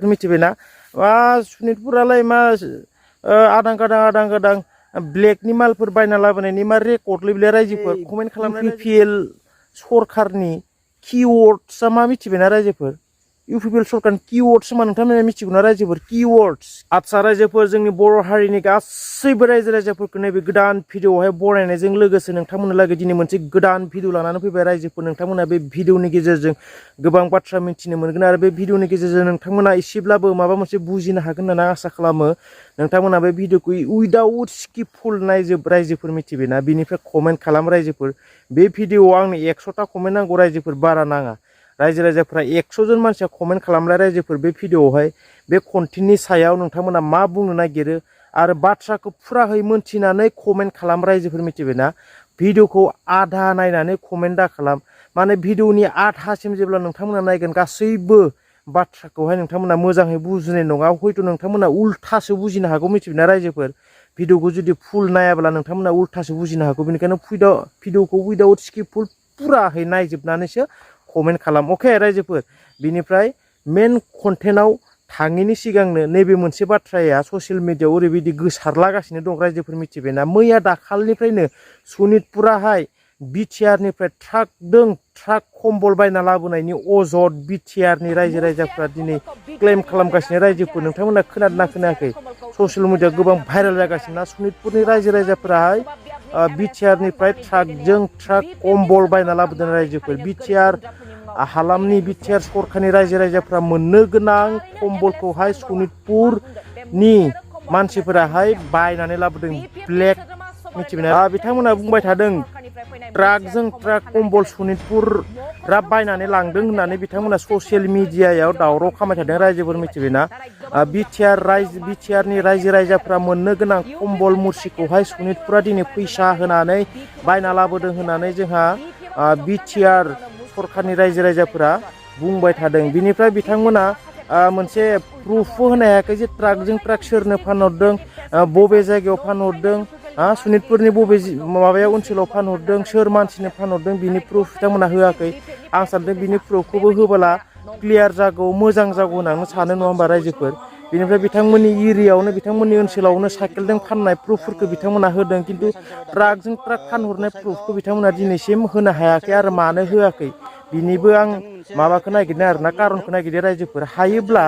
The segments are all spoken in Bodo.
मिथिबायना सुनितपुरालाय मा आदां गादां ब्लेकनि मालफोर बायना लाबोनायनि मा रेकर्ड लिरले रायजोफोर कमेन्ट खालामनानै UPPL सरकारनि कीवर्ड्सआ मा मिथिबायना रायजोफोर UPPL सरकारनि कीवर्ड्स मा नोंथांमोना मिथिगौना रायजोफोर कीवर्ड्स आदसा रायजोफोर जोंनि बर' हारिनि गासैबो रायजो राजाफोरखौ नैबे गोदान भिडिअआवहाय बरायनायजों लोगोसे नोंथांमोननो लागै दिनै मोनसे गोदान भिडिअ लानानै फैबाय रायजोफोर नोंथांमोना बे भिडिअनि गेजेरजों गोबां बाथ्रा मिथिनो मोनगोन आरो बे भिडिअनि गेजेरजों नोंथांमोना एसेब्लाबो माबा मोनसे बुजिनो हागोन होननानै आं आसा खालामो नोंथांमोना बे भिडिअखौ उइदाउट स्किपफुल नायजोब रायजोफोर मिथिबायना बिनिफ्राय कमेन्ट खालाम रायजोफोर बे भिडिअआव आंनो 100टा कमेन्ट नांगौ रायजोफोर बारा नाङा रायजो राजाफ्रा 100 जन मानसिया कमेन्ट खालामलाय रायजोफोर बे भिडिअआवहाय बे कन्टेन्टनि सायाव नोंथांमोना मा बुंनो नागिरो आरो बाथ्राखौ फुराहै मोनथिनानै कमेन्ट खालाम रायजोफोर मिथिबायना भिडिअखौ आधा नायनानै कमेन्ट दा खालाम माने भिडिअनि आधासिम जेब्ला नोंथांमोना नायगोन गासैबो बाथ्राखौहाय नोंथांमोना मोजाङै बुजिनाय नङा हयथ' नोंथांमोना उल्थासो बुजिनो हागौ मिथिबायना रायजोफोर भिडिअखौ जुदि फुल नायाब्ला नोंथांमोना उल्थासो बुजिनो हागौ बेनिखायनो भिडिअखौ उइदाउट स्किपफुल फुराहै नायजोबनानैसो कमेन्ट खालाम अके रायजोफोर बिनिफ्राय मेन कन्टेन्टआव थाङिनि सिगांनो नैबे मोनसे बाथ्राया ससियेल मिडियायाव ओरैबायदि गोसारलागासिनो दं रायजोफोर मिथिबायना मैया दाखालिनिफ्रायनो सनितपुराहाय बिटिआरनिफ्राय ट्राक कम्बल बायना लाबोनायनि अजद बिटिआरनि रायजो राजाफ्रा दिनै क्लेम खालामगासिनो रायजोफोर नोंथांमोना खोनादोंना खोनायाखै ससियेल मिडियायाव गोबां भाइरेल जागासिनो ना सनितपुरनि रायजो राजाफोराहाय बिटिआरनिफ्राय ट्राक कम्बल बायना लाबोदों रायजोफोर बिटिआर हालामनि बिटिआर सरकारनि रायजो राजाफ्रा मोननो गोनां कम्बलखौहाय सनितपुरनि मानसिफोराहाय बायनानै लाबोदों ब्लेक मिथिबायना बिथांमोना बुंबाय थादों ट्राक कम्बल सनितपुरा बायनानै लांदों होननानै बिथांमोना ससियेल मिडियायाव दावराव खालामबाय थादों रायजोफोर मिथिबायना बिटिआरनि रायजो राजाफ्रा मोननो गोनां कम्बल मुरसिखौहाय सनितपुरा दिनै फैसा होनानै बायना लाबोदों होननानै जोंहा बिटिआर सरकारनि रायजो राजाफोरा बुंबाय थादों बिनिफ्राय बिथांमोना मोनसे प्रुफबो होनो हायाखै जे ट्राक सोरनो फानहरदों बबे जायगायाव फानहरदों सनितपुरनि बबे माबायाव ओनसोलाव फानहरदों सोर मानसिनो फानहरदों बिनि प्रुफ बिथांमोना होआखै आं सानदों बिनि प्रुफखौबो होबोला क्लियार जागौ मोजां जागौ होननानै सानो नङा होमबा रायजोफोर बिनिफ्राय बिथांमोननि एरियायावनो बिथांमोननि ओनसोलावनो साइकेलजों फाननाय प्रुफफोरखौ बिथांमोना होदों खिन्थु ट्राक फानहरनाय प्रुफखौ बिथांमोना दिनैसिम होनो हायाखै आरो मानो होआखै बिनिबो आं माबाखौ नागिरदों आरोना खारनखौ नागिरदों रायजोफोर हायोब्ला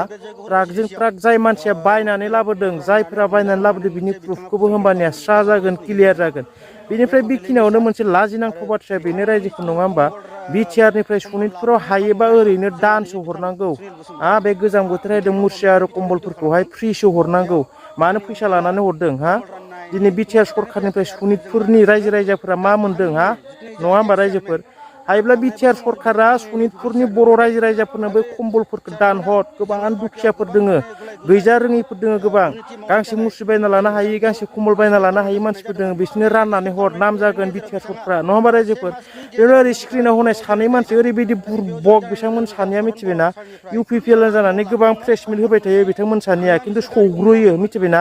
ट्राक जाय मानसिया बायनानै लाबोदों जायफोरा बायनानै लाबोदों बिनि प्रुफखौबो होमबानिया स्रा जागोन क्लियार जागोन बेनिफ्राय बेखिनियावनो मोनसे लाजिनांथाव बाथ्राया बेनो रायजोफोर नङा होमबा बिटिआरनिफ्राय सनितपुराव हायोबा ओरैनो दानसो हरनांगौ बे गोजां बोथोर हायदों मुरसि आरो कम्बलफोरखौहाय फ्रिसो हरनांगौ मानो फैसा लानानै हरदों दिनै बिटिआर सरकारनिफ्राय सनितपुरनि रायजो राजाफोरा मा मोनदों नङा होमबा रायजोफोर हायोब्ला बिटिआर सरकारा सनितपुरनि बर' रायजो राजाफोरनो बै कम्बलफोरखौ दानहर गोबां दुखियाफोर दोङो गैजा रोङैफोर दोङो गोबां गांसे मुस्रि बायना लानो हायि गांसे कम्बल बायना लानो हायि मानसिफोर दोङो बिसोरनो राननानै हर नाम जागोन बिटिआर सरकारा नङा होमबा रायजोफोर बेनो ओरै स्क्रिनाव होनाय सानै मानसि ओरैबायदि बुरबक बिथांमोन सानैया मिथिबायना UPPL जानानै गोबां प्रेस मिट होबाय थायो बिथांमोन सानैया खिन्थु सौग्रोयो मिथिबायना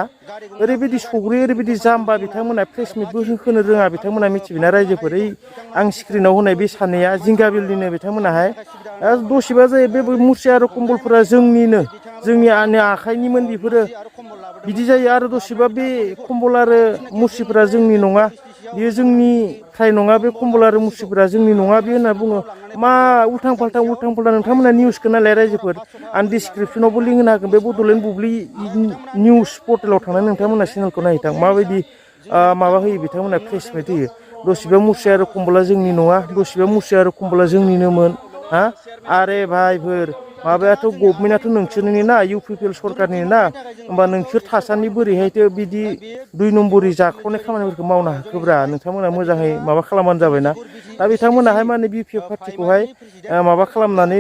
ओरैबायदि सौग्रोयो ओरैबायदि जाम्बा बिथांमोना प्रेस मिटबो होनो रोङा बिथांमोना मिथिबायना रायजोफोर आं स्क्रिनाव होनाय बे सानैया जिंगाबिलनिनो बिथांमोनाहाय दसेबा जायो बे मुरसि आरो कम्बलफोरा जोंनि आखाइनिमोन बेफोरो बिदि जायो आरो दसेबा बे कम्बल आरो मुरसिफोरा जोंनि नङा बेयो जोंनिफ्राय नङा बे कम्बल आरो मुरसिफोरा जोंनि नङा बे होनना बुङो मा उल्थां फाल्थां नोंथांमोना निउसखौ नायलाय रायजोफोर आं डिसक्रिपसनावबो लिंक होनो हागोन बे बड'लेण्ड बुब्लि निउस पर्टेलाव थांनानै नोंथांमोना चेनेलखौ नायहैथां माबायदि माबा होयो बिथांमोना प्रेस मिट होयो दसेबा मुरसि आरो कम्बला जोंनि नङा दसेबा मुरसि आरो कम्बला जोंनिनोमोन आरे भाइफोर माबायाथ' गभर्नमेन्टआथ' नोंसोरनि ना UPPL सरकारनि ना होमबा नोंसोर थासान्दि बोरैहायथो बिदि 2 नम्बरि जाख्ल'नाय खामानिफोरखौ मावनो हाखोब्रा नोंथांमोना मोजाङै माबा खालामबानो जाबायना दा बिथांमोनाहाय माने BPF पार्टिखौहाय माबा खालामनानै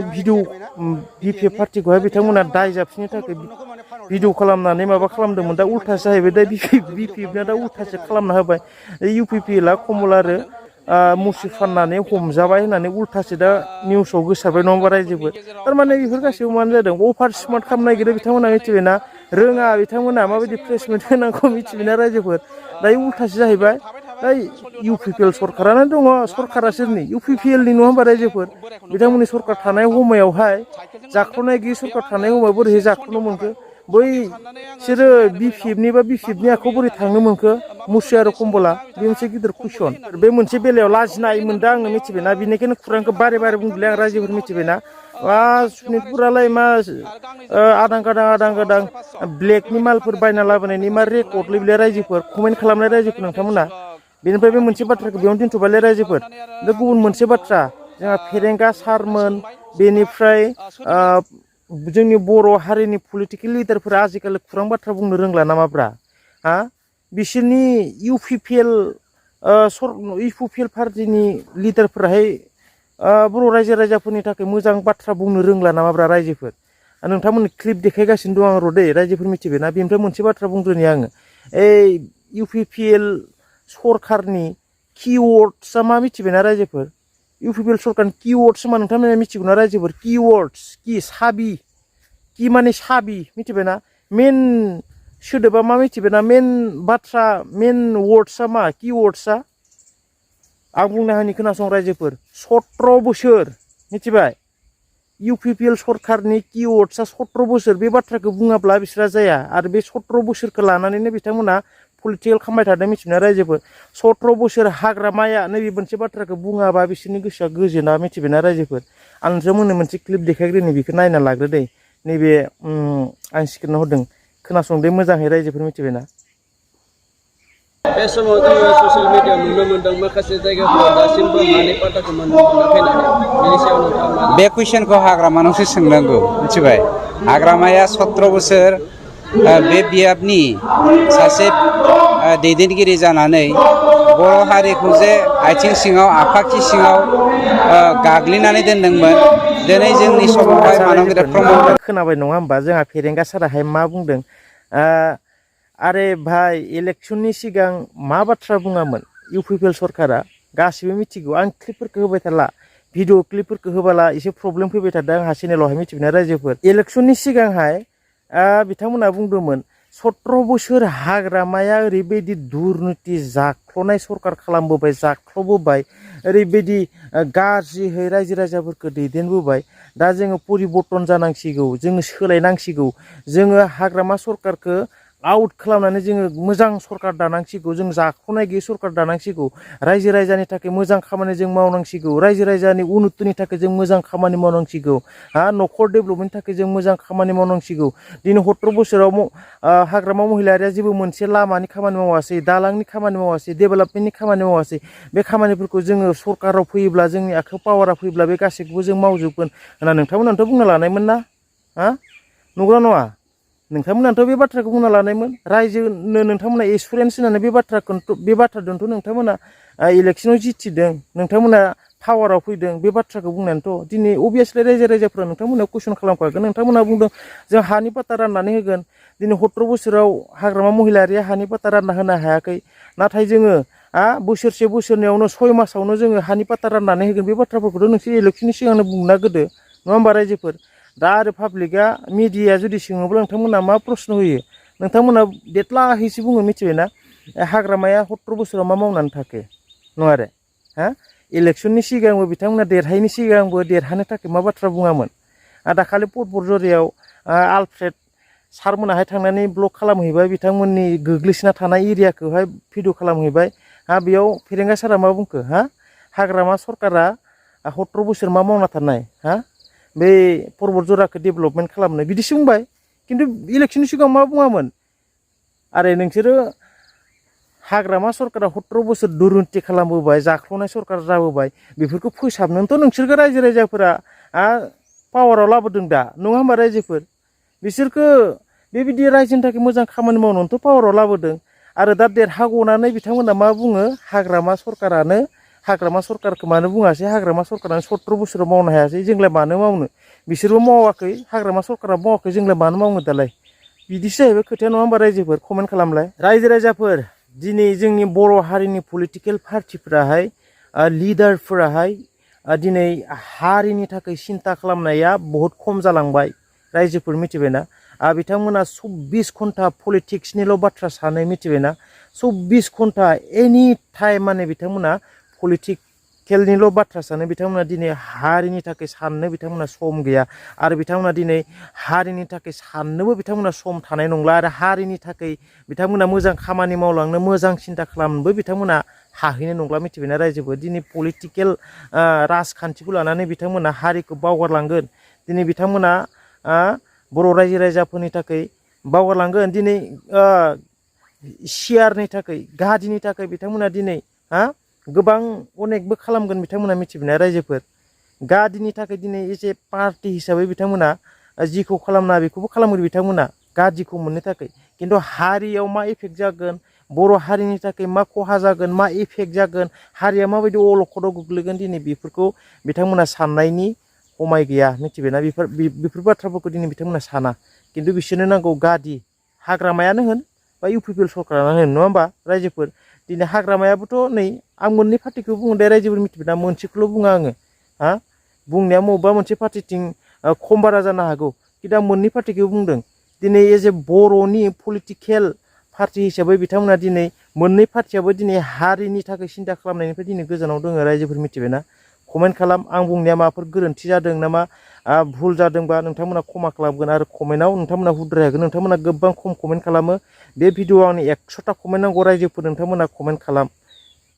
BPF पार्टिखौहाय बिथांमोना दाय जाबसिननो थाखाय भिडिअ खालामनानै माबा खालामदोंमोन दा उल्थासो जाहैबाय दा BPFना दा उल्थासो खालामना होबाय UPPLआ कमल आरो मुरसि फाननानै हमजाबाय होननानै उल्थासो दा निउसाव गोसारबाय नङा होमबा रायजोफोर थारमाने बेफोर गासैबो मानो जादों अभार स्मार्ट खालामनो नागिरो बिथांमोना मिथिबायना रोङा बिथांमोना माबायदि प्लेसमेन्ट होनांगौ मिथिबायना रायजोफोर दायो उल्थासो जाहैबाय इउपिपिएल सरकारानो दङ सरकारा सोरनि इउपिपिएलनि नङा होमबा रायजोफोर बिथांमोननि सरकार थानाय समायावहाय जाख्ल'नाय गैयि सरकार थानाय समाव बोरैहाय जाख्ल'नो मोनखो बैसोरो बिपिएफनि बा बिपिएफनि आखायाव बोरै थांनो मोनखो मुर्शि आरो कम्बला बे मोनसे गिदिर कुइसन बे मोनसे बेलायाव लाजिनाय मोनदों आङो मिथिबायना बेनिखायनो खुरांखौ बारे बारे बुंदोंलै आं रायजोफोर मिथिबायना सुनितपुरालाय मा आदां गादां ब्लेकनि मालफोर बायना लाबोनायनि मा रेकर्डलै बिलाय रायजोफोर कमेन्ट खालामनाय रायजोफोर नोंथांमोना बेनिफ्राय बे मोनसे बाथ्राखौ बेयावनो दोनथ'बायलै रायजोफोर दा गुबुन मोनसे बाथ्रा जोंहा फेरेंगा सारमोन बेनिफ्राय जोंनि बर' हारिनि पलिटिकेल लिडारफोरा आजिखालि खुरां बाथ्रा बुंनो रोंला नामाब्रा बिसोरनि इउपिपिएल पार्टिनि लिडारफोराहाय बर' रायजो राजाफोरनि थाखाय मोजां बाथ्रा बुंनो रोंला नामाब्रा रायजोफोर नोंथांमोननि क्लिप देखायगासिनो दं आं र' दै रायजोफोर मिथिबायना बेनिफ्राय मोनसे बाथ्रा बुंग्रोनि आङो इउपिपिएल सरकारनि किवर्ड्सआ मा मिथिबायना रायजोफोर इउपिपिएल सरकारनि किवर्ड्स मा नोंथांमोना मिथिगौना रायजोफोर किवर्ड्स साबि माने साबि मिथिबायना मेन सोदोबा मा मिथिबायना मेन बाथ्रा मेन वर्ड्सआ मा किवर्ड्सआ आं बुंनो हानि खोनासं रायजोफोर 17 बोसोर मिथिबाय इउपिपिएल सरकारनि किवर्ड्सआ 17 बोसोर बे बाथ्राखौ बुङाब्ला बिसोरा जाया आरो बे 17 बोसोरखौ लानानैनो बिथांमोना पलिटिकेल खामाय थादों मिथिबायना रायजोफोर 17 बोसोर हाग्रामाया नैबे मोनसे बाथ्राखौ बुङाबा बिसोरनि गोसोआ गोजोना मिथिबायना रायजोफोर आं नोंथांमोननो मोनसे क्लिप देखायग्रोनि बेखौ नायना लाग्रो दै नैबे आं सिखारना हरदों खोनासंदो मोजाङै रायजोफोर मिथिबायना बे समाव जोङो ससियेल मिडियायाव नुनो मोनदों माखासे जायगाफोराव दासिमबो हानि पाट्टाखौ मोनाखै बेनि सायाव नोंथाङा बे कुइसनखौ हाग्रामानावसो सोंनांगौ मिथिबाय हाग्रामाया 17 बोसोर बे बियाबनि सासे दैदेनगिरि जानानै बर' हारिखौ जे आथिं सिङाव आफाखि सिङाव गाग्लिनानै दोनदोंमोन दिनै जोंनि समावहाय मानगिरि प्रमद खोनाबाय नङा होमबा जोंहा फेरेंगा साराहाय मा बुंदों आरे भाई इलेक्शननि सिगां मा बाथ्रा बुङामोन इउपिपिएल सरकारा गासिबो मिथिगौ आं क्लिपफोरखौ होबाय थाला भिडिअ क्लिपफोरखौ होबाला एसे प्रब्लेम फैबाय थादों आंहा चेनेलावहाय मिथिबायना रायजोफोर इलेक्शननि सिगांहाय बिथांमोना बुंदोंमोन 17 बोसोर हाग्रामाया ओरैबायदि दुर्नीति जाख्ल'नाय सरकार खालामबोबाय जाख्ल'बोबाय ओरैबायदि गाज्रियै रायजो राजाफोरखौ दैदेनबोबाय दा जोङो परिबर्तन जानांसिगौ जोङो सोलायनांसिगौ जोङो हाग्रामा सरकारखौ आउट खालामनानै जोङो मोजां सरकार दानांसिगौ जों जाख्ल'नाय गैयै सरकार दानांसिगौ रायजो राजानि थाखाय मोजां खामानि जों मावनांसिगौ रायजो राजानि उन्नतिनि थाखाय जों मोजां खामानि मावनांसिगौ न'खर डेभेलपमेन्टनि थाखाय जों मोजां खामानि मावनांसिगौ दिनै 17 बोसोराव हाग्रामा महिलारिया जेबो मोनसे लामानि खामानि मावासै दालांनि खामानि मावासै डेभेलपमेन्टनि खामानि मावासै बे खामानिफोरखौ जोङो सरकाराव फैयोब्ला जोंनि आखायाव पावारा फैयोब्ला बे गासैखौबो जों मावजोबगोन होनना नोंथांमोनाथ' बुंना लानायमोन ना नंगौना नङा नोंथांमोनाथ' बे बाथ्राखौ बुंना लानायमोन रायजोनो नोंथांमोना एसुरेन्स होनानै बे बाथ्राजोंथ' नोंथांमोना इलेक्सनाव जिथिदों नोंथांमोना पावाराव फैदों बे बाथ्राखौ बुंनानैथ' दिनै अभियासलि रायजो राजाफ्रा नोंथांमोना कुइसन खालामखागोन नोंथांमोना बुंदों जों हानि पाट्टा राननानै होगोन दिनै 17 बोसोराव हाग्रामा महिलारिया हानि पाट्टा रानना होनो हायाखै नाथाय जोङो बोसोरसेयावनो 6 मासावनो जोङो हानि पाट्टा राननानै होगोन बे बाथ्राफोरखौथ' नोंसोर इलेक्सननि सिगांनो बुंना गोदो नङा होमबा रायजोफोर दा आरो पाब्लिकआ मिडियाया जुदि सोङोब्ला नोंथांमोना मा प्रश्न होयो नोंथांमोना देथलाहैसो बुङो मिथिबायना हाग्रामाया 17 बोसोराव मा मावनानै थाखो नङा आरो इलेक्सननि सिगांबो बिथांमोना देरहायैनि सिगांबो देरहानो थाखाय मा बाथ्रा बुङामोन दाखालि पटबरजरियाव आलफ्रेड सारमोनाहाय थांनानै ब्लक खालामहैबाय बिथांमोननि गोग्लैसोना थानाय एरियाखौहाय भिडिअ खालामहैबाय बेयाव फेरेंगा सारा मा बुंखो हाग्रामा सरकारा 17 बोसोर मा मावना थानाय बे पर्बतजराखौ डेभेलपमेन्ट खालामनो बिदिसो बुंबाय खिन्थु इलेक्सननि सिगां मा बुङामोन आरो नोंसोरो हाग्रामा सरकारा 17 बोसोर दुर्नीति खालामबोबाय जाख्ल'नाय सरकार जाबोबाय बेफोरखौ फोसाबनोथ' नोंसोरखौ रायजो राजाफोरा पावाराव लाबोदों दा नङा होमबा रायजोफोर बिसोरखौ बेबायदि रायजोनि थाखाय मोजां खामानि मावनोथ' पावाराव लाबोदों आरो दा देरहाग'नानै बिथांमोना मा बुङो हाग्रामा सरकारखौ मानो बुङासै हाग्रामा सरकारानो 17 बोसोराव मावनो हायासै जोंलाय मानो मावनो बिसोरबो मावाखै हाग्रामा सरकारा मावाखै जोंलाय मानो मावनो दालाय बिदिसो जाहैबाय खोथाया नङा होमबा रायजोफोर कमेन्ट खालामलाय रायजो राजाफोर दिनै जोंनि बर' हारिनि पलिटिकेल पार्टिफोराहाय लिडारफोराहाय दिनै हारिनि थाखाय सिन्था खालामनाया बहुद खम जालांबाय रायजोफोर मिथिबायना बिथांमोना 24 घन्टा पलिटिक्सनिल' बाथ्रा सानो मिथिबायना 24 घन्टा एनि टाइम माने बिथांमोना पलिटिकेलनिल' बाथ्रा सानो बिथांमोना दिनै हारिनि थाखाय साननो बिथांमोना सम गैया आरो बिथांमोना दिनै हारिनि थाखाय साननोबो बिथांमोना सम थानाय नंला आरो हारिनि थाखाय बिथांमोना मोजां खामानि मावलांनो मोजां सिन्था खालामनोबो बिथांमोना हाहैनो नंला मिथिबायना रायजोफोर दिनै पलिटिकेल राजखान्थिखौ लानानै बिथांमोना हारिखौ बावगारलांगोन दिनै बिथांमोना बर' रायजो राजाफोरनि थाखाय बावगारलांगोन दिनै सियारनि थाखाय गादिनि थाखाय बिथांमोना दिनै गोबां अनेकबो खालामगोन बिथांमोना मिथिबायना रायजोफोर गादिनि थाखाय दिनै एसे पार्टि हिसाबै बिथांमोना जिखौ खालामना बेखौबो खालामगोन बिथांमोना गादिखौ मोननो थाखाय खिन्थु हारियाव मा इफेक्ट जागोन बर' हारिनि थाखाय मा खहा जागोन मा इफेक्ट जागोन हारिया माबायदि अलखदाव गोग्लैगोन दिनै बेफोरखौ बिथांमोना साननायनि समाय गैया मिथिबायना बेफोर बाथ्राफोरखौ दिनै बिथांमोना साना खिन्थु बिसोरनो नांगौ गादि हाग्रामायानो होन बा इउपिपिएल सरकारानो होन नङा होमबा रायजोफोर दिनै हाग्रामायाबोथ' नै आं मोननै पार्टिखौ बुङो दे रायजोफोर मिथिबायना मोनसेखौल' बुङा आङो बुंनाया बबेबा मोनसे पार्टिथिं खम बारा जानो हागौ खिन्थु आं मोननै पार्टिखौ बुंदों दिनै एज ए बर'नि पलिटिकेल पार्टि हिसाबै बिथांमोना दिनै मोननै पार्टियाबो दिनै हारिनि थाखाय सिन्था खालामनायनिफ्राय दिनै गोजानाव दङ रायजोफोर मिथिबायना कमेन्ट खालाम आं बुंनाया माबाफोर गोरोन्थि जादों नामा भुल जादोंबा नोंथांमोना क्षमा खालामगोन आरो कमेन्टआव नोंथांमोना हुद्राय हागोन नोंथांमोना गोबां खम कमेन्ट खालामो बे भिडिअआव आंनि 100टा कमेन्ट नांगौ रायजोफोर नोंथांमोना कमेन्ट खालाम